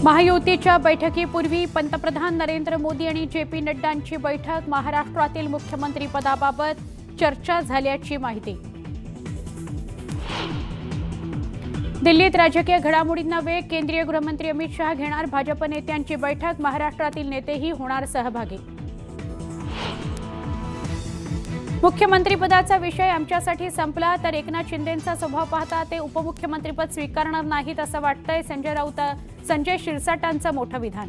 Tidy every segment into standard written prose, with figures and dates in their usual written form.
महायुतीच्या बैठकीपूर्वी पंतप्रधान नरेंद्र मोदी आणि जे.पी. नड्डांची बैठक. महाराष्ट्रातील मुख्यमंत्री पदाबाबत चर्चा झाल्याची माहिती. दिल्लीत राजकीय घडामोडींना वेग. केंद्रीय गृहमंत्री अमित शहा घेणार भाजप नेत्यांची बैठक. महाराष्ट्रातील नेतेही होणार सहभागी. मुख्यमंत्रीपदाचा विषय आमच्यासाठी संपला, तर एकनाथ शिंदेंचा स्वभाव पाहता ते उपमुख्यमंत्रीपद स्वीकारणार नाहीत असं वाटतंय. संजय शिरसाटांचं मोठं विधान.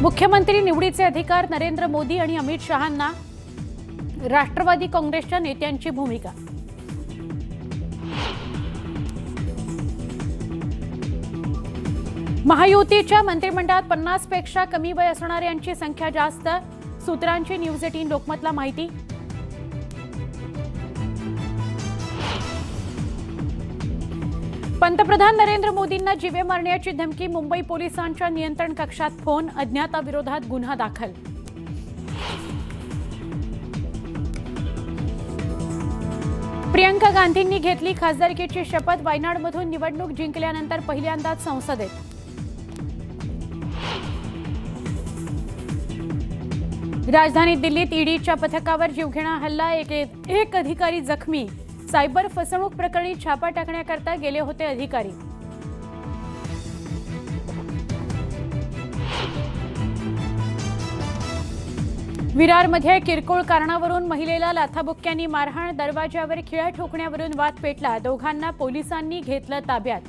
मुख्यमंत्री निवडीचे अधिकार नरेंद्र मोदी आणि अमित शहांना. राष्ट्रवादी काँग्रेसच्या नेत्यांची भूमिका. महायुतीच्या मंत्रिमंडळात 50 पेक्षा कमी वय असणाऱ्यांची संख्या जास्त. सूत्रांची न्यूज 18 लोकमतला माहिती. पंतप्रधान नरेंद्र मोदींना जीवे मारण्याची धमकी. मुंबई पोलिसांच्या नियंत्रण कक्षात फोन. अज्ञाताविरोधात गुन्हा दाखल. प्रियंका गांधींनी घेतली खासदारकीची शपथ. वायनाडमधून निवडणूक जिंकल्यानंतर पहिल्यांदाच संसदेत. राजधानी दिल्लीत ईडीच्या पथकावर जीवघेणा हल्ला. एक अधिकारी जखमी. सायबर फसवणूक प्रकरणी छापा टाकण्याकरता गेले होते अधिकारी. विरारमध्ये किरकोळ कारणावरून महिलेला लाथाबुक्क्यांनी मारहाण. दरवाजावर खिळा ठोकण्यावरून वाद पेटला. दोघांना पोलिसांनी घेतलं ताब्यात.